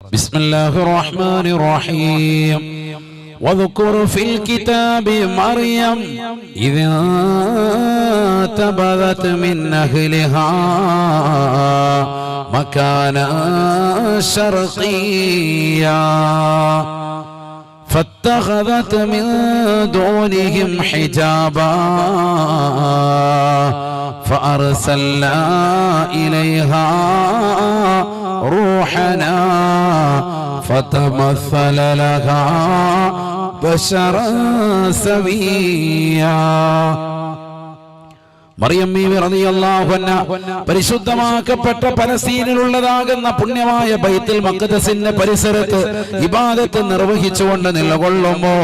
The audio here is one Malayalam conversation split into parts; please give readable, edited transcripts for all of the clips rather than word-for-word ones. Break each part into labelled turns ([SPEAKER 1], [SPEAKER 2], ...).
[SPEAKER 1] بسم الله الرحمن الرحيم واذكر في الكتاب مريم إذ انتبذت من أهلها مكانا شرقيا فاتخذت من دونهم حجابا فأرسلنا إليها روحنا فتمثل لها بشرا سويا മറിയം ബീവി റളിയല്ലാഹു അൻഹ പരിശുദ്ധമാക്കപ്പെട്ട പലസ്തീനിലുള്ളതാകുന്ന പുണ്യമായ ബൈത്തുൽ മഖ്ദസിന്റെ പരിസരത്ത് ഇബാദത്ത് നിർവഹിച്ചുകൊണ്ട് നിലകൊള്ളുമ്പോൾ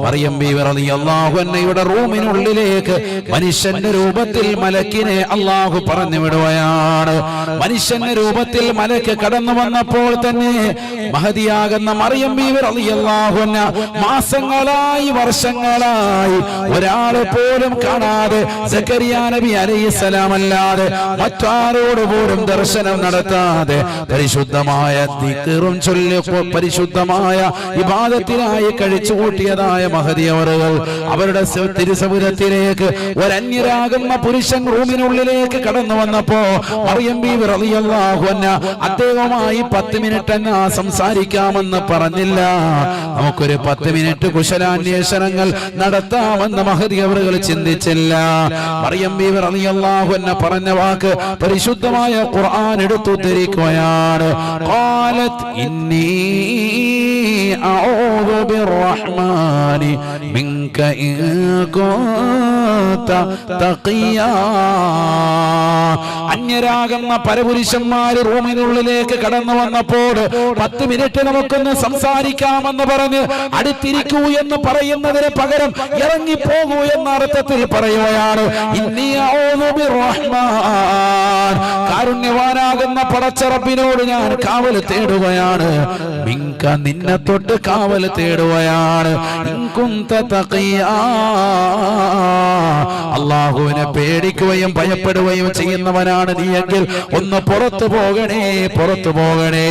[SPEAKER 1] മറിയം ബീവി റളിയല്ലാഹു അൻഹയുടെ റൂമിനുള്ളിലേക്ക് മനുഷ്യന്റെ രൂപത്തിൽ മലക്കിനെ അല്ലാഹു പറഞ്ഞു വിടുകയാണ്. മനുഷ്യന്റെ രൂപത്തിൽ മലക്ക് കടന്നു വന്നപ്പോൾ തന്നെ മഹദിയാകുന്ന മറിയം ബീവി റളിയല്ലാഹു അൻഹ മാസങ്ങളായി വർഷങ്ങളായി ഒരാളെ പോലും കാണാതെ സക്കരിയ നബി അലൈഹിസ്സലാം അല്ലാതെ മറ്റാരോട് പോലും ദർശനം നടത്താതെ പരിശുദ്ധമായ ദിക്റും ചൊല്ലി പരിശുദ്ധമായ ഇബാദത്തിനായി കഴിച്ചു കൂട്ടിയതായ മഹദി അവറുകൾ അവരുടെ തിരുസവിധത്തിലേക്ക് ഒരന്യരാകുന്ന പുരുഷൻ റൂമിനുള്ളിലേക്ക് കടന്നു വന്നപ്പോ മറിയം ബീവി റളിയല്ലാഹു അൻഹ അദ്ദേഹവുമായി 10 മിനിറ്റ് സംസാരിക്കാമെന്ന് പറഞ്ഞില്ല. നമുക്കൊരു 10 മിനിറ്റ് കുശലാന്വേഷണങ്ങൾ നടത്താമെന്ന് മഹദി അവറുകൾ ചിന്തിച്ചില്ല. മറിയം ബീവി റളിയല്ലാഹു അൻഹ പറഞ്ഞ വാക്ക് പരിശുദ്ധമായ ഖുർആൻ എടുത്തു ഉദ്ധരിക്കുകയാണ്. ഖാലത് ഇന്നി അഊദു ബിർറഹ്മാനി മിൻക ഇൻ കുൻത തഖിയാ. അന്യരാകുന്ന പരപുരുഷന്മാര് റൂമിനുള്ളിലേക്ക് കടന്നു വന്നപ്പോൾ 10 മിനിറ്റ് നമുക്കൊന്ന് സംസാരിക്കാമെന്ന് പറഞ്ഞ് അടുത്തിരിക്കൂ എന്ന് പറയുന്നതിന് പകരം ഇറങ്ങിപ്പോകൂ എന്ന അർത്ഥത്തിൽ പറയുകയാണ്. കാരുണ്യവാനാകുന്ന പടച്ചറബിനോട് ഞാൻ കാവൽ തേടുകയാണ്. മിങ്ക നിന്നെ തൊട്ട് കാവൽ തേടുകയാണ്. അല്ലാഹുവിനെ പേടിക്കുകയും ഭയപ്പെടുകയും ചെയ്യുന്നവനാണ് നീയെങ്കിൽ ഒന്ന് പുറത്തു പോകണേ, പുറത്തു പോകണേ.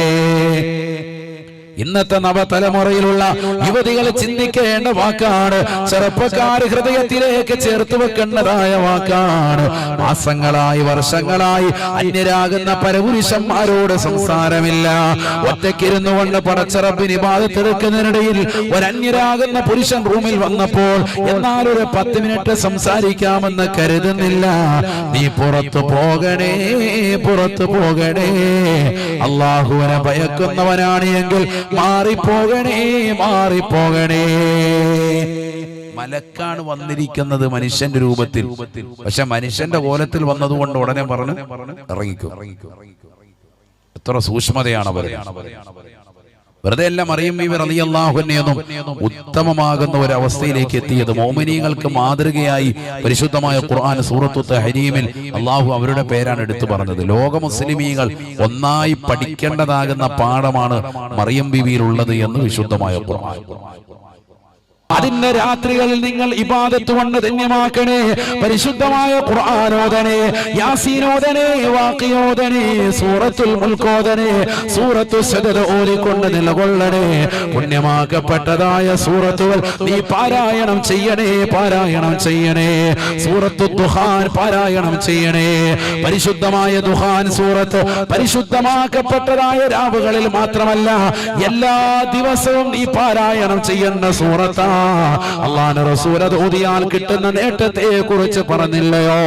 [SPEAKER 1] ഇന്നത്തെ നവതലമുറയിലുള്ള യുവതികൾ ചിന്തിക്കേണ്ട വാക്കാണ്, ചെറുപ്പക്കാർ ഹൃദയത്തിലേക്ക് ചേർത്ത് വെക്കേണ്ടതായ വാക്കാണ്. മാസങ്ങളായി വർഷങ്ങളായി അന്യരാകുന്ന പരപുരുഷന്മാരോട് സംസാരമില്ല. ഒറ്റയ്ക്കിരുന്നു കൊണ്ട് പടച്ചറബിന് ഇബാദത്ത് എടുക്കുന്നതിനിടയിൽ ഒരന്യരാകുന്ന പുരുഷൻ റൂമിൽ വന്നപ്പോൾ എന്നാൽ ഒരു 10 മിനിറ്റ് സംസാരിക്കാമെന്ന് കരുതുന്നില്ല. നീ പുറത്തു പോകണേ, പുറത്തു പോകണേ. അല്ലാഹുവിനെ ഭയക്കുന്നവനാണ് എങ്കിൽ മാറിപ്പോകണേ, മാറിപ്പോകണേ. മലക്കാണ് വന്നിരിക്കുന്നത് മനുഷ്യന്റെ രൂപത്തിൽ. പക്ഷെ മനുഷ്യന്റെ കോലത്തിൽ വന്നതുകൊണ്ട് ഉടനെ പറഞ്ഞു ഇറങ്ങിക്കോ. എത്ര സൂക്ഷ്മതയാണ് അവർ. വെറുതെ അല്ല മറിയം ബീവി റളിയല്ലാഹു അൻഹയൊന്നും ഉത്തമമാകുന്ന ഒരു അവസ്ഥയിലേക്ക് എത്തിയത്. മുഅ്മിനീങ്ങൾക്ക് മാതൃകയായി പരിശുദ്ധമായ ഖുർആൻ സൂറത്തു തഹരീമിൽ അല്ലാഹു അവരുടെ പേരാണ് എടുത്തു പറഞ്ഞത്. ലോക മുസ്ലിമീങ്ങൾ ഒന്നായി പഠിക്കേണ്ടതാകുന്ന പാഠമാണ് മറിയം ബീവിയിലുള്ളത് എന്ന് വിശുദ്ധമായ ഖുർആൻ. അതിന്റെ രാത്രികളിൽ നിങ്ങൾ ഇബാദത്ത് കൊണ്ട് ധന്യമാക്കണേ. പരിശുദ്ധമായ ഖുർആൻ ഓതണേ, യാസീൻ ഓതണേ, വാഖിഅ ഓതണേ, സൂറത്തുൽ മുൽക്ക് ഓതണേ, സൂറത്തു സദദ് ഓതിക്കൊണ്ട് നിലകൊള്ളണേ. പുണ്യമാക്കപ്പെട്ടതായ സൂറത്തുകൾ നീ പാരായണം ചെയ്യണേ, പാരായണം ചെയ്യണേ. സൂറത്തു ദുഹാൻ പാരായണം ചെയ്യണേ. പരിശുദ്ധമായ ദുഹാൻ സൂറത്ത് പരിശുദ്ധമാക്കപ്പെട്ടതായ രാവുകളിൽ മാത്രമല്ല എല്ലാ ദിവസവും നീ പാരായണം ചെയ്യേണ്ട സൂറത്താണ്. അല്ലാഹുവിന്റെ റസൂൽ അത് ഓതിയാൽ കിട്ടുന്ന നേട്ടത്തെ കുറിച്ച് പറഞ്ഞില്ലയോ?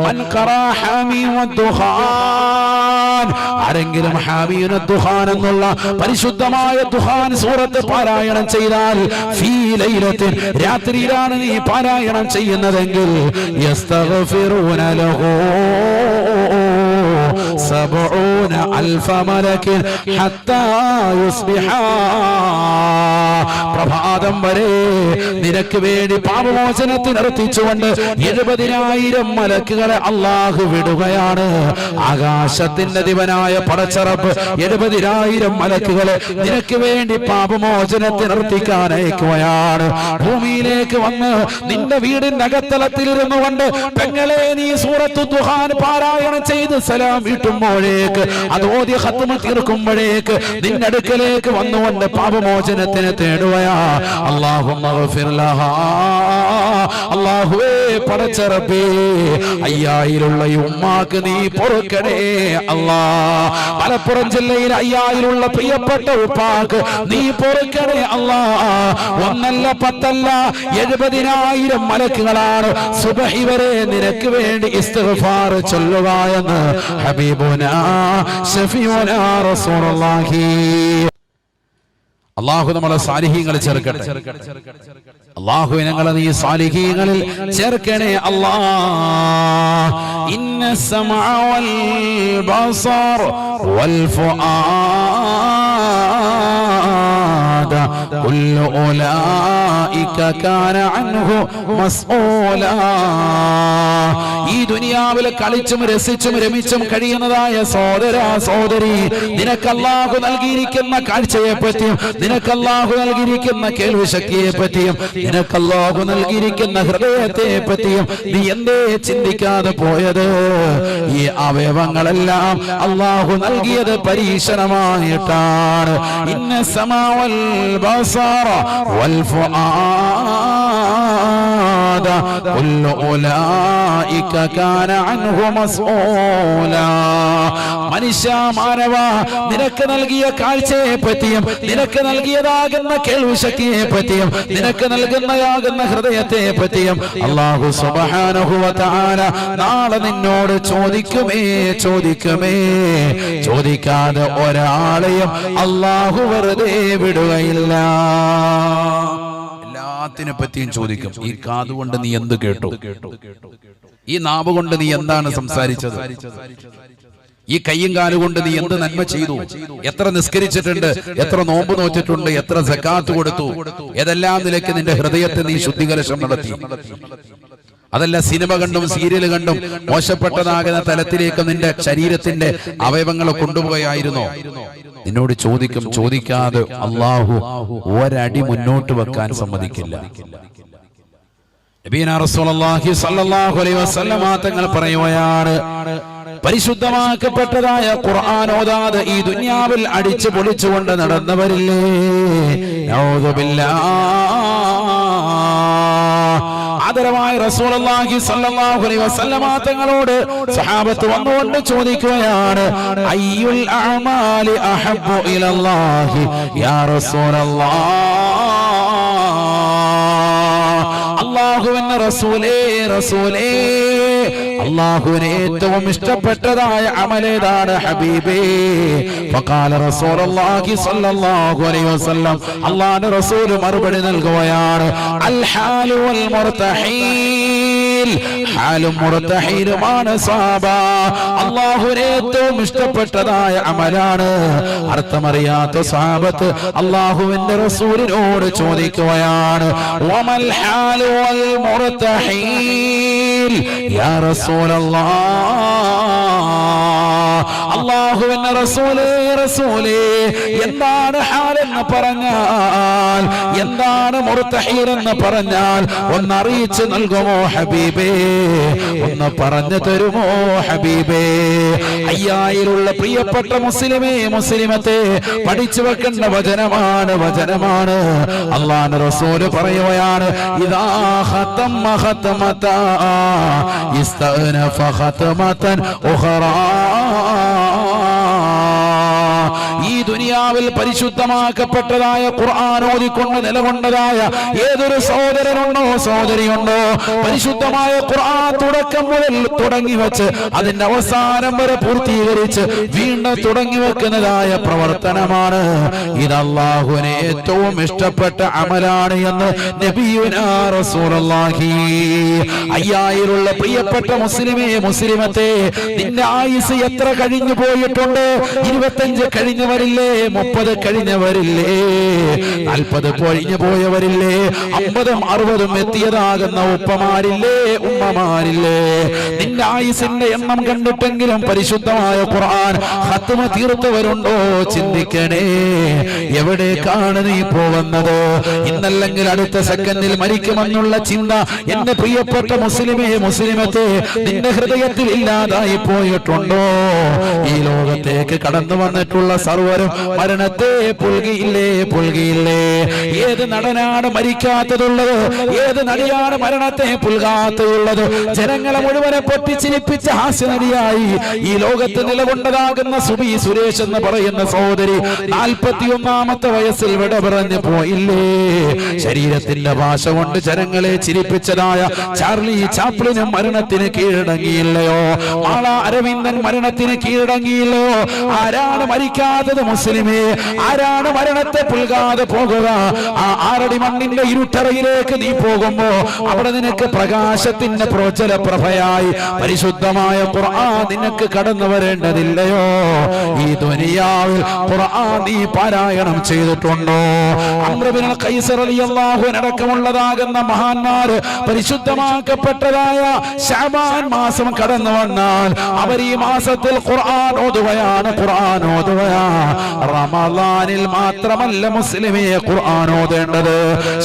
[SPEAKER 1] മൻ ഖറാ ഹാമീം വദ്ദുഹാൻ, ആരെങ്കിലും ഹാമീം വദ്ദുഹാൻ എന്നുള്ള പരിശുദ്ധമായ ദുഹാൻ സൂറത്ത് പാരായണം ചെയ്താൽ ഫീ ലൈലത്തിൻ, രാത്രിയിലാണ് നീ പാരായണം ചെയ്യുന്നതെങ്കിൽ യസ്തഗ്ഫിറൂന ലഹു 70,000 മലക്കിൻ ഹത്താ യുസ്ബിഹാ. പ്രഭാതം വരെ നിനക്ക് വേണ്ടി പാപമോചനത്തിന് അർപ്പിച്ചുകൊണ്ട് 70,000 മലക്കുകളെ അല്ലാഹു വിടുകയാണ്. ആകാശത്തിന്റെ ദിവനായ പടച്ചറബ് 70,000 മലക്കുകളെ നിനക്ക് വേണ്ടി പാപമോചനത്തിന് അർപ്പിക്കാൻ അയക്കുകയാണ്. ഭൂമിയിലേക്ക് വന്ന് നിന്റെ വീടിന്റെ അകത്തളത്തിൽ ഇരുന്നു കൊണ്ട് പെങ്ങളെ നീ സൂറത്തു ദുഹാൻ പാരായണം ചെയ്ത് സലാം വീട്ടുമ്പോഴേക്ക് അത് ഓതി ഖത്മ തീർക്കുമ്പോഴേക്ക് നിന്റെ അടുക്കലേക്ക് വന്നുകൊണ്ട് പാപമോചനത്തിന് തേടുകയാ. അല്ലാഹുമ്മ ഗഫിർ ലഹാ, അല്ലാഹുവേ പടച്ച റബ്ബേ 5000 ഈ ഉമ്മാക്ക് നീ പൊറുക്കണേ അല്ലാ. മലപ്പുറം ജില്ലയിൽ 5000 പ്രിയപ്പെട്ട ഉപ്പാക്ക് നീ പൊറുക്കണേ അല്ലാ. ഒന്നല്ല 10 അല്ല 70,000 മലക്കുകളാണ് സുബ്ഹി വരെ നിനക്ക് വേണ്ടി ഇസ്തിഗ്ഫാർ ചൊല്ലുക എന്ന് ഹബീബുനാ ശഫീഉനാ റസൂലുള്ളാഹി. അല്ലാഹു നമ്മളെ സാലിഹീങ്ങളിൽ ചേർക്കട്ടെ. അല്ലാഹു ഞങ്ങളെ നീ സാലിഹീങ്ങളിൽ ചേർക്കണേ അല്ലാ. ഇന്ന സമഅ വൽ ബസർ വൽ ഫുആദ കുല്ലു ഉലൈക കാന അൻഹു മസ്ഊലാ. ഈ ദുനിയാവിൽ കളിച്ചും രസിച്ചും രമിച്ചും കഴിയുന്നതായ സഹോദര സഹോദരി, നിനക്ക് അല്ലാഹു നൽകിയിരിക്കുന്ന കാഴ്ചയെ പറ്റിയും നിനക്ക് അല്ലാഹു നൽകിയിരിക്കുന്ന കേൾവി ശക്തിയെ പറ്റിയും നിനക്ക് അല്ലാഹു നൽകിയിരിക്കുന്ന ഹൃദയത്തെ പറ്റിയും നീ എന്തേ ചിന്തിക്കാതെ പോയത്? ഈ അവയവങ്ങളെല്ലാം അല്ലാഹു നൽകിയത് പരീക്ഷണമായിട്ടാണ്. ഇന്ന സമാ വൽ ബസറ വൽ ഫുആദ കുല്ലു ഉലൈക കാന അൻഹു മസ്ഊലാ. മനുഷ്യ മാനവ, നിനക്ക് നൽകിയ കാഴ്ചയെ പറ്റിയും നിനക്ക് നൽകിയതാകുന്ന കേൾവി ശക്തിയെ പറ്റിയും നിനക്ക് നൽകുന്നതാകുന്ന ഹൃദയത്തെ പറ്റിയും അല്ലാഹു സുബ്ഹാനഹു വ തആല നാളെ നിന്നോട് ചോദിക്കുമേ. ചോദിക്കാതെ ഒരാളെയും അല്ലാഹു വെറുതെ വിടുകയില്ല. എല്ലാത്തിനെ പറ്റിയും ചോദിക്കും. ഈ കാതുകൊണ്ട് നീ എന്ത് കേട്ടു? ഈ നാവ് കൊണ്ട് നീ എന്താണ് സംസാരിച്ചത്? ഈ കയ്യും കാലുകൊണ്ട് നീ എന്ത് നന്മ ചെയ്തു? എത്ര നിസ്കരിച്ചിട്ടുണ്ട്? എത്ര നോമ്പ് നോറ്റിട്ടുണ്ട്? എത്ര സക്കാത്ത് കൊടുത്തു? ഏതെല്ലാം നിലയ്ക്ക് നിന്റെ ഹൃദയത്തെ നീ ശുദ്ധീകരണം നടത്തി? അതല്ല സിനിമ കണ്ടും സീരിയൽ കണ്ടും മോശപ്പെട്ടതാകുന്ന തലത്തിലേക്ക് നിന്റെ ശരീരത്തിന്റെ അവയവങ്ങളെ കൊണ്ടുപോയായിരുന്നോ? നിന്നോട് ചോദിക്കും. ചോദിക്കാതെ അല്ലാഹു ഒരടി മുന്നോട്ട് വെക്കാൻ സമ്മതിക്കില്ല. നബിയനാ റസൂലുള്ളാഹി സ്വല്ലല്ലാഹു അലൈഹി വസല്ലമ തങ്ങൾ പറയുകയാണ്, പരിശുദ്ധമാക്കപ്പെട്ടതായ ഖുർആൻ ഓതാതെ ഈ ദുനിയാവിൽ അടിച്ചു പൊളിച്ചുകൊണ്ട് നടന്നവരില്ലേ, നഊദു ബില്ലാഹ്. ആദരവായ റസൂലുള്ളാഹി സ്വല്ലല്ലാഹു അലൈഹി വസല്ലമ തങ്ങളോട് സഹാബത്ത് വന്നുകൊണ്ട് ചോദിക്കുകയാണ്, അയ്യുൽ അഅമാലി അഹബ്ബു ഇലല്ലാഹി യാ റസൂലല്ലാഹ്. അല്ലാഹുവിന്റെ റസൂലേ, അല്ലാഹുവിനെ ഏറ്റവും ഇഷ്ടപ്പെട്ടതായ അമലേതാണ് ഹബീബേ? ഫഖാല റസൂലുള്ളാഹി സ്വല്ലല്ലാഹു അലൈഹി വസല്ലം, അല്ലാഹുവിന്റെ റസൂൽ മറുപടി നൽകുകയാണ്, അൽ ഹാലു വൽ മുർതഹീൽ. ഹാലും മുർതഹീലുമാണ് സഹാബ. അല്ലാഹുവിനെ ഏറ്റവും ഇഷ്ടപ്പെട്ടതായ അമലാണ്. അർത്ഥമറിയാത്ത സഹാബത്ത് അല്ലാഹുവിന്റെ റസൂലിനോട് ചോദിക്കുകയാണ്, വമൽ ഹാലു വൽ മുർതഹീൽ യാ റസൂലല്ലാഹ്. അല്ലാഹുവിന്റെ റസൂലേ, എന്താണ് ഹാലെന്ന് പറഞ്ഞാൽ, എന്താണ് മുർതഹീൽ എന്ന് പറഞ്ഞാൽ ഒന്നറിയിച്ചു നൽകുമോ ഹബീബേ? ഒന്ന് പറഞ്ഞു തരുമോ ഹബീബേ? 5000 പ്രിയപ്പെട്ട മുസ്ലിമേ മുസ്ലിമത്തെ പഠിച്ചു വെക്കേണ്ട വചനമാണ്. അല്ലാഹുവിന്റെ റസൂൽ പറയുകയാണ്, ഇദാ ഖതമ ഖതമതാ ഇസ്തഅനഫ ഖതമതൻ ഉഖറാ. ഈ ദുനിയാവിൽ പരിശുദ്ധമാക്കപ്പെട്ടതായ ഖുർആൻ ഓതിക്കൊണ്ട് നിലകൊണ്ടതായ ഏതൊരു സഹോദരനുണ്ടോ സഹോദരിയുണ്ടോ, പരിശുദ്ധമായ ഖുർആൻ തുടക്കം മുതൽ തുടങ്ങി വെച്ച് അതിന്റെ അവസാനം വരെ പൂർത്തീകരിച്ച് വീണ്ടും തുടങ്ങി വെക്കുന്നതായ പ്രവർത്തനമാണ്. ഇത് അല്ലാഹുവിനെ ഏറ്റവും ഇഷ്ടപ്പെട്ട അമലാണ് എന്ന് നബിയുനാ റസൂലുള്ളാഹി. 5000 പ്രിയപ്പെട്ട മുസ്ലിമേ മുസ്ലിമത്തെ, നിന്റെ ആയുസ് എത്ര കഴിഞ്ഞു പോയിട്ടുണ്ട്? 25 കഴിഞ്ഞവരില്ലേ? 30 കഴിഞ്ഞവരില്ലേ, 40 പൊഴിഞ്ഞു പോയവരില്ലേ, 50ഉം 60ഉം എത്തിയതാകുന്ന ഉപ്പമാരില്ലേ, ഉമ്മമാരില്ലേ, നിന്റെ ആയുസിന്റെ എണ്ണം കണ്ടിട്ടെങ്കിലും പരിശുദ്ധമായ ഖുർആൻ ഖത്മ തീർത്തവരുണ്ടോ? ചിന്തിക്കണേ. എവിടേക്കാണ് നീ പോകുന്നത്? ഇന്നല്ലെങ്കിൽ അടുത്ത സെക്കൻഡിൽ മരിക്കുമെന്നുള്ള ചിന്ത എന്റെ പ്രിയപ്പെട്ട മുസ്ലിമേ, മുസ്ലിമത്തെ നിന്റെ ഹൃദയത്തിൽ ഇല്ലാതായി പോയിട്ടുണ്ടോ? ഈ ലോകത്തേക്ക് കടന്നു വന്നിട്ടുള്ള സർവരും മരണത്തെ പുൽകിയില്ലേ, പുൽകിയില്ലേ? ഏത് നടനാണ് മരിക്കാത്തതുള്ളത്? ഏത് നടിയാണ് മരണത്തെ പുൽകാത്തതുള്ളത്? ജനങ്ങളെ മുഴുവനെ പൊട്ടിച്ചിരിപ്പിച്ച ഹാസ്യനടിയായി ഈ ലോകത്ത് നിലകൊണ്ടതാകുന്ന സുബി സുരേഷ് എന്ന് പറയുന്ന സഹോദരി 41ാമത്തെ വയസ്സിൽ വിട പറഞ്ഞു പോയില്ലേ? ശരീരത്തിന്റെ ഭാഷ കൊണ്ട് ജനങ്ങളെ ചിരിപ്പിച്ചതായ ചാർലി ചാപ്ലിനും മരണത്തിന് കീഴടങ്ങിയില്ലയോ? മാള അരവിന്ദൻ മരണത്തിന് കീഴടങ്ങിയില്ലോ? ആരാണ് മരിക്കാത്തത് മുസ്ലിമേ? ആരാണ് മരണത്തെ പുൽകാതെ പോകുക? ആ 6 അടി മണ്ണിന്റെ ഇരുട്ടറയിലേക്ക് നീ പോകുമ്പോ അവിടെ നിനക്ക് പ്രകാശത്തിന്റെ പ്രോജ്വല പ്രഭയായി പരിശുദ്ധമായ ഖുർആൻ നിനക്ക് കടന്നു വരേണ്ടതില്ലയോ? ഈ ദുനിയാവിൽ ഖുർആൻ നീ പാരായണം ചെയ്തിട്ടുണ്ടോ? അംർ ഇബ്നുൽ ഖൈസ് റളിയല്ലാഹു അൻഹു അടക്കമുള്ളതാകുന്ന മഹാന്മാർ പരിശുദ്ധമാക്കപ്പെട്ടതായ ശഅബാൻ മാസം കടന്നു വന്നാൽ അവർ ഈ മാസത്തിൽ ഖുർആൻ ഓതുകയാണ്, ഖുർആൻ ഓതുകയാണ്. റമളാനിൽ മാത്രമല്ല മുസ്ലിമേ ഖുർആൻ ഓതേണ്ടത്,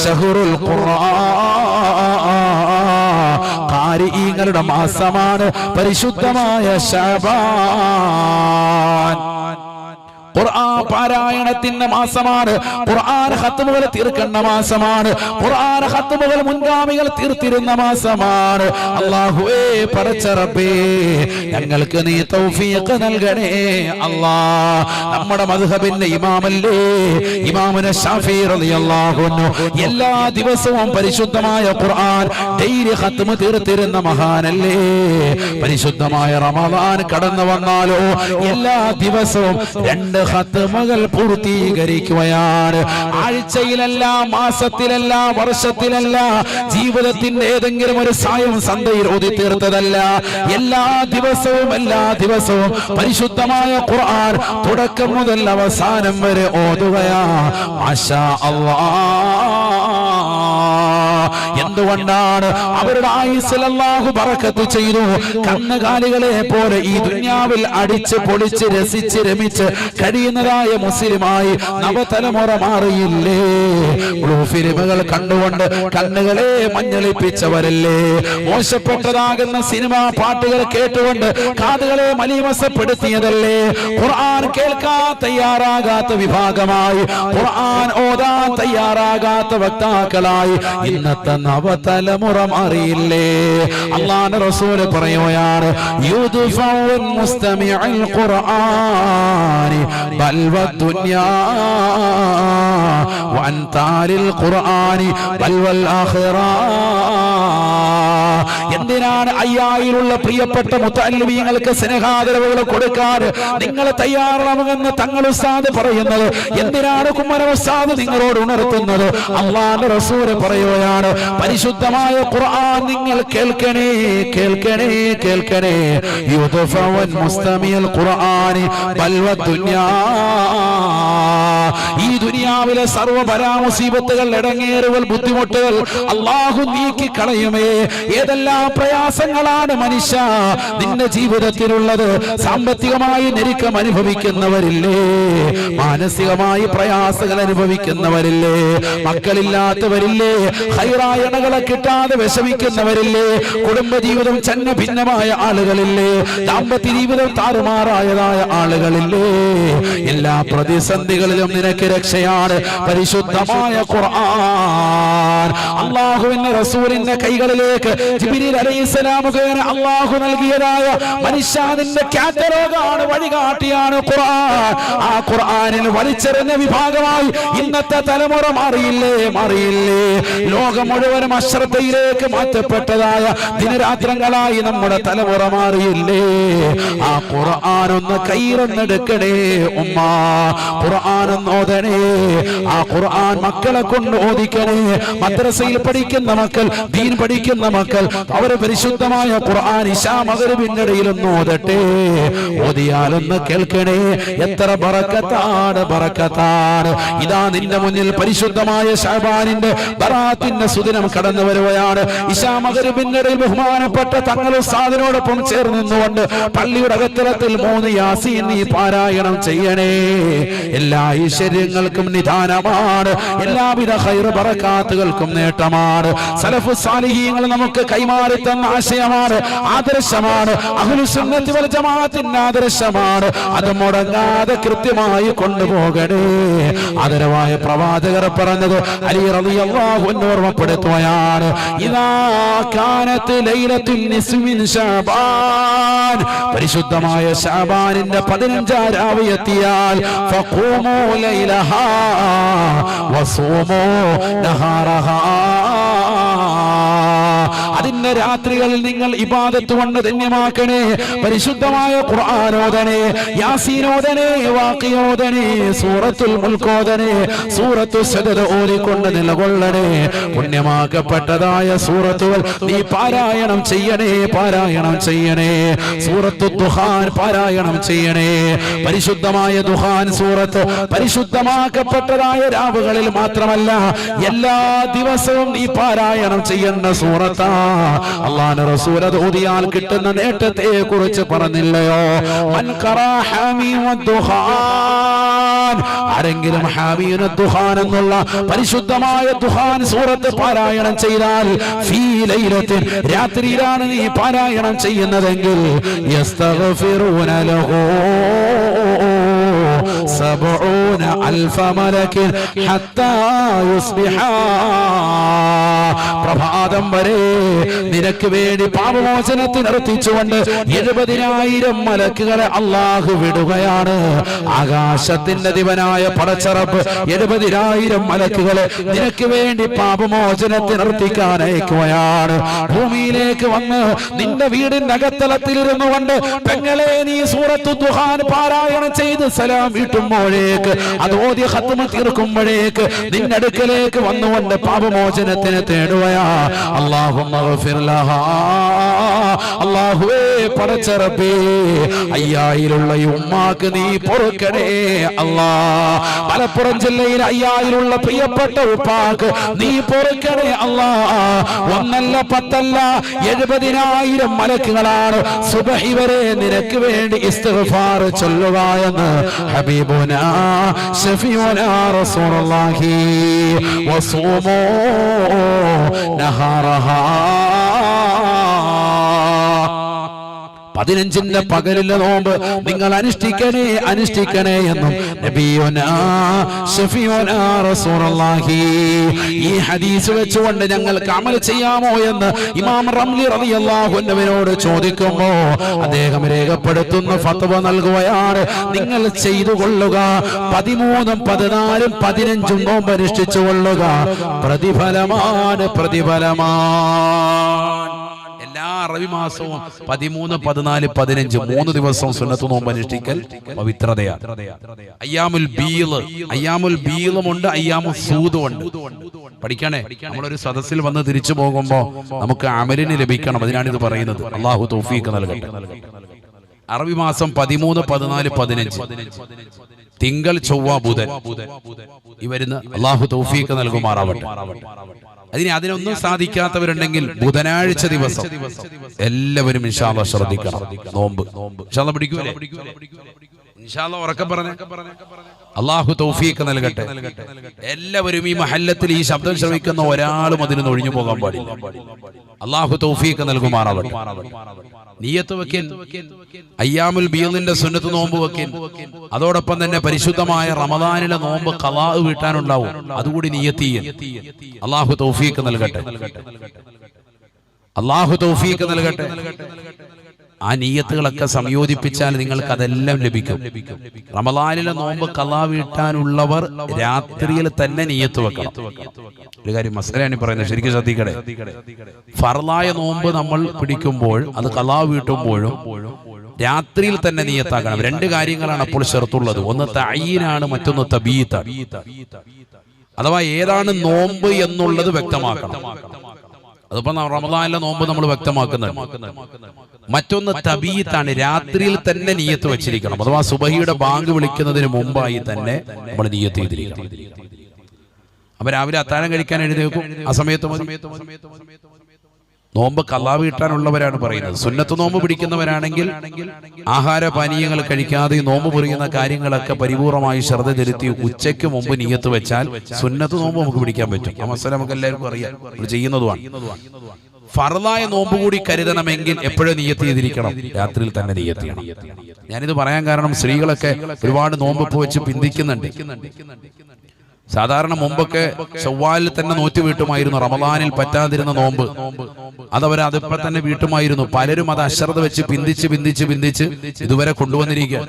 [SPEAKER 1] ശഹ്റുൽ ഖുർആൻ, ഖാരിഈങ്ങളുടെ മാസമാണ് പരിശുദ്ധമായ ശഅബാൻ. ഖുർആൻ പാരായണത്തിന്റെ മാസമാണ്. ഖുർആൻ ഖത്മുകൾ തീർക്കുന്ന മാസമാണ്. ഖുർആൻ ഖത്മുകൾ മുൻഗാമികൾ തീർത്തിരുന്ന മാസമാണ്. അല്ലാഹുവേ, പടച്ച റബ്ബേ, ഞങ്ങൾക്ക് നീ തൗഫീഖ് നൽകണേ അല്ലാഹ്. നമ്മുടെ മദ്ഹബിന്റെ ഇമാമല്ലേ ഇമാമുന ശാഫിഈ റളിയല്ലാഹു അൻഹു, എല്ലാ ദിവസവും പരിശുദ്ധമായ ഖുർആൻ ഡെയിലി ഖത്മ് തീർത്തിരുന്ന മഹാനല്ലേ. പരിശുദ്ധമായ റമളാൻ കടന്നു വന്നാലോ എല്ലാ ദിവസവും 2 ഖത്മകൾ പൂർത്തീകരിക്കുകയാണ്. ആഴ്ചയിലല്ല, മാസത്തിലല്ല, വർഷത്തിലല്ല, ജീവിതത്തിന്റെ ഏതെങ്കിലും ഒരു സായം സന്ധ്യയിൽ ഓതി തീർത്തതല്ല. എല്ലാ ദിവസവും പരിശുദ്ധമായ ഖുർആൻ തുടക്കം മുതൽ അവസാനം വരെ ഓതുകയാ. മാഷാ അല്ലാഹ്. എന്തുകൊണ്ടാണ്? അവരുടെ ആയുസ്സിൽ അല്ലാഹു ബറക്കത്ത് ചെയ്തു. കന്നുകാലികളെ പോലെ ഈ ദുനിയാവിൽ അടിച്ച് പൊളിച്ച് രസിച്ച് രമിച്ച് കഴിയുന്നതായ മുസ്ലിമായി നവതലമുറ മാറിയില്ലേ? ഫിലിമുകൾ കണ്ടുകൊണ്ട് കണ്ണുകളെ മഞ്ഞളിപ്പിച്ചവരല്ലേ? മോശപ്പെട്ടതാകുന്ന സിനിമ പാട്ടുകൾ കേട്ടുകൊണ്ട് കാതുകളെ മലീമസപ്പെടുത്തിയതല്ലേ? ഖുർആൻ കേൾക്കാൻ തയ്യാറാകാത്ത വിഭാഗമായി, ഖുർആൻ ഓതാൻ തയ്യാറാകാത്ത വക്താക്കളായി ഇന്നത്തെ നവതലമുറ മാറിയില്ലേ? അല്ലാഹുവിന്റെ റസൂൽ പറയുകയാണ്, യുദ്ഫഉൻ മുസ്തമിഉൽ ഖുർആൻ ബൽവ ദുനിയാ വഅൻതാരിൽ ഖുർആനി ബൽവൽ ആഖിറ. എന്തിനാണ് 5000 പ്രിയപ്പെട്ട മുതഅല്ലിമീങ്ങൾക്ക് സ്നേഹാദരവുകൾ കൊടുക്കാൻ നിങ്ങൾ തയ്യാറാവുമെന്ന് തങ്ങൾ ഉസ്താദ് പറയുന്നത്? എന്തിനാണ് കുമ്മന ഉസ്താദ് നിങ്ങളോട് ഉണർത്തുന്നത്? അല്ലാഹുവിന്റെ റസൂൽ പറയുകയാണ്, പരിശുദ്ധമായ ഖുർആൻ നിങ്ങൾ കേൾക്കണേ, കേൾക്കണേ, കേൾക്കണേ. യുദ്ഫഉൻ മുസ്തമിഉൽ ഖുർആനി ബൽവ ദുനിയാ. ഈ ദുനിയാവിലെ സർവ്വ പരാമുസീബത്തുകൾ, ഇടങ്ങേറുകൾ, ബുദ്ധിമുട്ടുകൾ അല്ലാഹു നീക്കി കളയുമേ. ഏതെല്ലാം പ്രയാസങ്ങളാണ് മനുഷ്യ നിന്റെ ജീവിതത്തിലുള്ളത്? സാമ്പത്തികമായി ഞെരുക്കം അനുഭവിക്കുന്നവരില്ലേ? മാനസികമായി പ്രയാസങ്ങൾ അനുഭവിക്കുന്നവരില്ലേ? മക്കളില്ലാത്തവരില്ലേ? ഖൈറായ ഇണകളെ കിട്ടാതെ വിഷമിക്കുന്നവരില്ലേ? കുടുംബജീവിതം ചന്ന ഭിന്നമായ ആളുകളില്ലേ? ദാമ്പത്യ ജീവിതം താറുമാറായതായ ആളുകളില്ലേ? എല്ലാ പ്രതിസന്ധികളിലും നിനക്ക് രക്ഷയാണ് പരിശുദ്ധമായ ഖുർആൻ. അല്ലാഹുവിന്റെ റസൂലിന്റെ കൈകളിലേക്ക് ജിബ്രീൽ അലൈഹിസ്സലാം മുഖേന അല്ലാഹു നൽകിയതായ മനുഷ്യന്റെ കാറ്റലോഗാണ്, വഴികാട്ടിയാണ് ഖുർആൻ. ആ ഖുർആനിൽ വലിച്ചെറിഞ്ഞ വിഭാഗമായി ഇന്നത്തെ തലമുറ മാറിയില്ലേ, മാറിയില്ലേ? ലോകം മുഴുവനും അശ്രദ്ധയിലേക്ക് മാറ്റപ്പെട്ടതായ ദിനരാത്രങ്ങളായി നമ്മുടെ തലമുറ മാറിയില്ലേ? ആ ഖുർആൻ ഒന്ന് കൈറന്നെടുക്കണേ ഉമ്മ, ഖുർആൻ ഒന്ന് ഓതണേ. ആ ഖുർആൻ മക്കളെ കൊണ്ട് ഓദിക്കണേ. മദ്രസയിൽ പഠിക്കുന്ന മക്കൾ, ദീൻ പഠിക്കുന്ന മക്കൾ, അവരെ പരിശുദ്ധമായ ഖുർആൻ ഇശാ മഗ്‌രിബിന്റെ ഇടയിലൊന്ന് ഓതട്ടെ. ഓതിയാലൊന്ന് കേൾക്കണേ. എത്ര ബറക്കത്താണ്, ബറക്കത്താണ്. ഇതാ നിന്റെ മുന്നിൽ പരിശുദ്ധമായ ശഅബാനിന്റെ ബറാത്തിന്റെ സുദിനം കടന്നു വരുകയാണ്. ഇശാ മഗ്‌രിബിന്റെ ഇടയിൽ ബഹുമാനപ്പെട്ട തങ്ങൾ ഉസ്താദിനോടൊപ്പം ചേർന്ന് നിന്നുകൊണ്ട് പള്ളിയുടെ അകത്തളത്തിൽ 3 യാസീൻ നീ പാരായണം ചെയ്യണേ. എല്ലാ ഐശ്വര്യങ്ങൾക്കും നിദാനമാണ്, എല്ലാവിധ ഖൈർ ബറകാത്തുകൾക്കും നേട്ടമാണ്. സലഫു സാലിഹീങ്ങൾ നമുക്ക് കൈമാറി തന്ന ആശയമാണ്, ആദർശമാണ്. അഹ്ലുസ് സുന്നത്തി വൽ ജമാഅത്തിന്റെ ആദർശമാണ്. അത് മുടങ്ങാതെ കൃത്യമായി കൊണ്ടുപോകണേ. ആദരവായ പ്രവാചകർ പറഞ്ഞത് അലി റളിയല്ലാഹു അൻഹു ഓർമ്മപ്പെടുത്തുകയാണ്. ഇദാ കാനത്ത് ലൈലത്തുൻ നിസ്ഫി മിൻ ശഅബാൻ, പരിശുദ്ധമായ ശഅബാനിന്റെ 15 രാവ് എത്തിയാൽ ഫഖൂമു ലൈലഹാ വസൂമു നഹാറഹാ, അതിന്റെ രാത്രികളിൽ നിങ്ങൾ ഇബാദത്ത് കൊണ്ട് ധന്യമാക്കണേ. പരിശുദ്ധമായ ഖുർആൻ ഓതണേ, യാസീൻ ഓതണേ, വാഖിഅ ഓതണേ, സൂറത്തുൽ മുൽക്ക് ഓതണേ, സൂറത്തുൽ സദദ ഓതിക്കൊണ്ട് നിലകൊള്ളണേ. പുണ്യമാക്കപ്പെട്ടതായ സൂറത്തുകൾ നീ പാരായണം ചെയ്യണേ, പാരായണം ചെയ്യണേ. സൂറത്തുൽ ദുഹാൻ പാരായണം ചെയ്യണേ. പരിശുദ്ധമായ ദുഹാൻ സൂറത്ത് പരിശുദ്ധമാക്കപ്പെട്ടതായ രാവുകളിൽ മാത്രമല്ല, എല്ലാ ദിവസവും നീ പാരായണം ചെയ്യേണ്ട സൂറത്താ. അല്ലാഹുവിന്റെ റസൂൽ അത് ഓതിയാൽ കിട്ടുന്ന നേട്ടത്തെ കുറിച്ച് പറഞ്ഞില്ലയോ? മൻ ഖറാ ഹാമീം വദ്ദുഹാൻ, ആരെങ്കിലും ഹാമീം വദ്ദുഹാൻ എന്നുള്ള പരിശുദ്ധമായ ദുഹാൻ സൂറത്ത് പാരായണം ചെയ്താൽ ഫീ ലൈലത്തിൻ, രാത്രിയിലാണ് നീ പാരായണം ചെയ്യുന്നതെങ്കിൽ യസ്തഗ്ഫിറൂന ലഹു 70,000 മലക്കിൻ ഹത്താ യുസ്ബിഹാ, പ്രഭാതം വരെ നിനക്ക് വേണ്ടി പാപമോചനത്തിന് നിർത്തിച്ചുകൊണ്ട് 70,000 മലക്കുകളെ അള്ളാഹു വിടുകയാണ്. ആകാശത്തിന്റെ ദിവനായ പടച്ചറപ്പ് 70,000 മലക്കുകളെ നിനക്ക് വേണ്ടി പാപമോചനത്തിന് നിർത്തിക്കാൻ അയക്കുകയാണ്. ഭൂമിയിലേക്ക് വന്ന് നിന്റെ വീടിന്റെ അകത്തളത്തിലിരുന്നു കൊണ്ട് പെങ്ങളെ നീ സൂറത്തു ദുഹാൻ പാരായണം ചെയ്ത് സലാം വീട്ടുമ്പോഴേക്ക്, അത് ഓതി ഖത്മ തീർക്കുമ്പോഴേക്ക് നിന്റെ അടുക്കലേക്ക് വന്നുകൊണ്ട് പാപമോചനത്തിന് തേടുകയാ. അല്ലാഹുമ്മ ഗഫിർ ലഹാ, അല്ലാഹുവേ പടച്ച റബ്ബേ 5000 ഈ ഉമ്മാക്ക് നീ പൊറുക്കണേ അല്ലാ. മലപ്പുറം ജില്ലയിൽ 5000 പ്രിയപ്പെട്ട ഉപ്പാക്ക് നീ പൊറുക്കണേ അല്ലാ. ഒന്നല്ല 10 അല്ല 70,000 മലക്കുകളാണ് സുബ്ഹി വരെ നിനക്ക് വേണ്ടി ഇസ്തിഗ്ഫാർ ചൊല്ലുക എന്ന് ഹബീബുനാ ശഫീഉനാ റസൂലുള്ളാഹി വസൂമു നഹാറഹാ. 15ന്റെ പകലിലെ നോമ്പ് നിങ്ങൾ അനുഷ്ഠിക്കണേ, അനുഷ്ഠിക്കണേ എന്നും നബിയുനാ ശഫീഉനാ റസൂലുള്ളാഹി. ഈ ഹദീസ് വെച്ചുകൊണ്ട് ഞങ്ങൾക്ക് അമൽ ചെയ്യാമോ എന്ന് ഇമാം റംലി റളിയല്ലാഹു അൻഹുവിനോട് ചോദിക്കുമ്പോൾ അദ്ദേഹം രേഖപ്പെടുത്തുന്ന ഫത്വ നൽകുകയാണ്. നിങ്ങൾ ചെയ്തു കൊള്ളുക, 13, 14, 15 നോമ്പ് അനുഷ്ഠിച്ചു കൊള്ളുക. പ്രതിഫലമാണ്, പ്രതിഫലമാണ്. എല്ലാ അറബി മാസവും 13, 14, 15 3 ദിവസം സുന്നത്ത് നോമ്പ് അനുഷ്ഠിക്കൽ പവിത്രതയാണ്. അയ്യാമുൽ ബീള്, അയ്യാമുൽ ബീളുമുണ്ട്, അയ്യാമുൽ സൂദുമുണ്ട്. പഠിക്കണേ. നമ്മളൊരു സദസ്സിൽ വന്ന് തിരിച്ചു പോകുമ്പോ നമുക്ക് അമലിന് ലഭിക്കണം. അതിനാണ് ഇത് പറയുന്നത്. അള്ളാഹു തൗഫീഖ് നൽകട്ടെ. അറബി മാസം 13, 14, 15 തിങ്കൾ, ചൊവ്വ, ബുധൻ ഈ വരുന്ന അള്ളാഹു തൗഫീഖ് നൽകുമാറാവട്ടെ. അതിനൊന്നും സാധിക്കാത്തവരുണ്ടെങ്കിൽ ബുധനാഴ്ച ദിവസം എല്ലാവരും ഇൻഷാ അല്ലാഹ് ശ്രദ്ധിക്കണം. നോമ്പ് ഇൻഷാ അല്ലാഹ് പിടിക്കൂലേ? ഇൻഷാ അല്ലാഹ് ഉറക്കെ പറഞ്ഞേ. അള്ളാഹു തൗഫീഖ് നൽകട്ടെ. എല്ലാവരും ഈ മഹല്ലത്തിൽ ഈ ശബ്ദം ശ്രവിക്കുന്ന ഒരാളും അതിന് ഒഴിഞ്ഞു പോകാൻ പാടില്ല. അള്ളാഹു തൗഫീഖ് നൽകുമാറാവട്ടെ. നിയ്യത്ത് വെക്കിൻ, അയ്യാമുൽ ബീളിന്റെ സുന്നത്ത് നോമ്പ് വെക്കിൻ. അതോടൊപ്പം തന്നെ പരിശുദ്ധമായ റമദാനിലെ നോമ്പ് ഖളാ വീട്ടാനുണ്ടാവും. അതുകൂടി നിയ്യത്ത് ചെയ്യൻ. അള്ളാഹു തൗഫീഖ് നൽകട്ടെ. അള്ളാഹു തൗഫീഖ് നൽകട്ടെ. ആ നിയ്യത്തുകളൊക്കെ സംയോജിപ്പിച്ചാൽ നിങ്ങൾക്ക് അതെല്ലാം ലഭിക്കും. റമദാനിലെ നോമ്പ് ഖളാ വീട്ടാനുള്ളവർ രാത്രിയിൽ തന്നെ നിയ്യത്ത് വെക്കണം. ഒരു കാര്യം മസലയാണ് പറയുന്നത്, ശരിക്കും ശ്രദ്ധിക്കണേ. ഫർളായ നോമ്പ് നമ്മൾ പിടിക്കുമ്പോൾ അത് ഖളാ വീട്ടുമ്പോഴും രാത്രിയിൽ തന്നെ നിയത്താക്കണം. രണ്ട് കാര്യങ്ങളാണ് അപ്പോൾ ഷർത്തുള്ളത്. ഒന്ന് തഅയീനാണ്, മറ്റൊന്ന് തബീത്താണ്. അഥവാ ഏതാണ് നോമ്പ് എന്നുള്ളത് വ്യക്തമാക്കണം. അതിപ്പോ റമദാനിലെ നോമ്പ് നമ്മൾ വ്യക്തമാക്കുന്നുണ്ട്. മറ്റൊന്ന് തബീത്താണ്, രാത്രിയിൽ തന്നെ നിയത്ത് വെച്ചിരിക്കണം. അഥവാ സുബഹിയുടെ ബാങ്ക് വിളിക്കുന്നതിന് മുമ്പായി തന്നെ നമ്മൾ നിയത്ത് ചെയ്തിരിക്കണം. അപ്പൊ രാവിലെ അത്താഴം കഴിക്കാൻ എഴുന്നേൽക്കും, ആ സമയത്ത് നോമ്പ് ഖളാ വീട്ടാനുള്ളവരാണ് പറയുന്നത്. സുന്നത്ത് നോമ്പ് പിടിക്കുന്നവരാണെങ്കിൽ ആഹാര പാനീയങ്ങൾ കഴിക്കാതെ നോമ്പ് മുറിയുന്ന കാര്യങ്ങളൊക്കെ പരിപൂർണമായി ശ്രദ്ധ ചെലുത്തി ഉച്ചയ്ക്ക് മുമ്പ് നിയത്ത് വെച്ചാൽ സുന്നത്ത് നോമ്പ് നമുക്ക് പിടിക്കാൻ പറ്റും. ആ മസല നമുക്ക് എല്ലാവർക്കും അറിയാം, ചെയ്യുന്നതുമാണ്. ഫർളായ നോമ്പ് കൂടി കരുതണമെങ്കിൽ എപ്പോഴും നിയത്ത് ചെയ്തിരിക്കണം, രാത്രിയിൽ തന്നെ നിയത്ത് ചെയ്യണം. ഞാനിത് പറയാൻ കാരണം സ്ത്രീകളൊക്കെ ഒരുപാട് നോമ്പ് വെച്ച് പിന്തിക്കുന്നുണ്ട്. സാധാരണ മുമ്പൊക്കെ ശവ്വാലിൽ തന്നെ നോറ്റ് വീട്ടുമായിരുന്നു. റമദാനിൽ പറ്റാതിരുന്ന നോമ്പ് അതിപ്പോ തന്നെ വീട്ടുമായിരുന്നു. പലരും അത് അശ്രദ്ധ വെച്ച് പിന്തിച്ച് ഇതുവരെ കൊണ്ടുവന്നിരിക്കുക.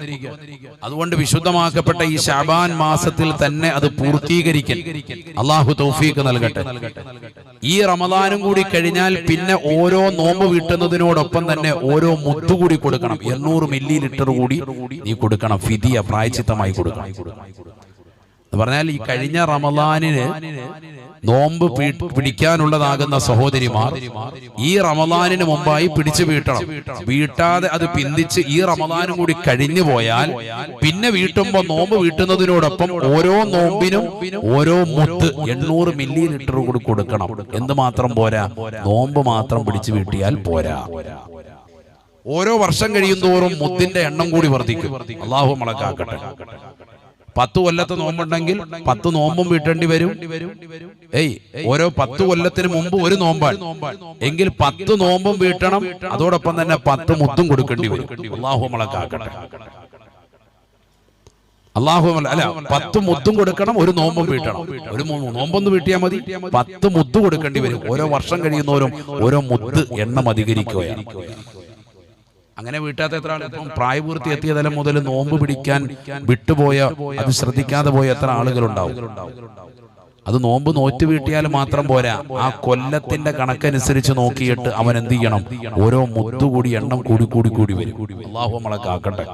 [SPEAKER 1] അതുകൊണ്ട് വിശുദ്ധമാക്കപ്പെട്ട ഈ ശഅബാൻ മാസത്തിൽ തന്നെ അത് പൂർത്തീകരിക്കാൻ അള്ളാഹു തൗഫീഖ് നൽകട്ടെ. ഈ റമദാനും കൂടി കഴിഞ്ഞാൽ പിന്നെ ഓരോ നോമ്പ് വീട്ടുന്നതിനോടൊപ്പം തന്നെ ഓരോ മുത്തുകൂടി കൊടുക്കണം. 800 മില്ലി ലിറ്റർ കൂടി നീ കൊടുക്കണം. ഫിദിയ, പ്രായശ്ചിത്തമായി കൊടുക്കണം. പറഞ്ഞാൽ ഈ കഴിഞ്ഞ റമദാനിന് നോമ്പ് പിടിക്കാനുള്ളതാകുന്ന സഹോദരിമാർ ഈ റമദാനിന് മുമ്പായി പിടിച്ചു വീട്ടണം. വീട്ടാതെ അത് പിന്തിച്ച് ഈ റമദാനും കൂടി കഴിഞ്ഞു പോയാൽ പിന്നെ വീട്ടുമ്പോ നോമ്പ് വീട്ടുന്നതിനോടൊപ്പം ഓരോ നോമ്പിനും ഓരോ മുത്ത് 800 മില്ലി ലിറ്റർ കൂടി കൊടുക്കണം. എന്ത് മാത്രം പോരാ, നോമ്പ് മാത്രം പിടിച്ചു വീട്ടിയാൽ പോരാ. ഓരോ വർഷം കഴിയുന്തോറും മുത്തിന്റെ എണ്ണം കൂടി വർദ്ധിക്കും. അള്ളാഹു മളക്കാക്കട്ടെ. 10 കൊല്ലത്തെ നോമ്പുണ്ടെങ്കിൽ 10 നോമ്പും വീട്ടേണ്ടി വരും. ഓരോ 10 കൊല്ലത്തിന് മുമ്പ് ഒരു നോമ്പാണ് എങ്കിൽ 10 നോമ്പും വീട്ടണം. അതോടൊപ്പം തന്നെ 10 മുത്തും കൊടുക്കേണ്ടി വരും. അല്ലാഹു മളക്കാക്കട്ടെ. 10 മുത്തും കൊടുക്കണം, ഒരു നോമ്പും വീട്ടണം. ഒരു നോമ്പൊന്ന് വീട്ടിയാൽ മതി, 10 മുത്ത് കൊടുക്കേണ്ടി വരും. ഓരോ വർഷം കഴിയുന്നവരും ഓരോ മുത്ത് എണ്ണം അധികരിക്കുകയാണ്. അങ്ങനെ വീട്ടാത്ത എത്ര ആൾ ഇപ്പം പ്രായപൂർത്തി എത്തിയ തലം മുതൽ നോമ്പ് പിടിക്കാൻ വിട്ടുപോയ, അത് ശ്രദ്ധിക്കാതെ പോയ എത്ര ആളുകളുണ്ടാവും. അത് നോമ്പ് നോറ്റ് വീട്ടിയാൽ മാത്രം പോരാ, ആ കൊല്ലത്തിന്റെ കണക്കനുസരിച്ച് നോക്കിയിട്ട് അവൻ എന്ത് ചെയ്യണം, ഓരോ മുത്തുകൂടി എണ്ണം കൂടി വരും. അല്ലാഹു നമ്മളെ കാക്കട്ടെ.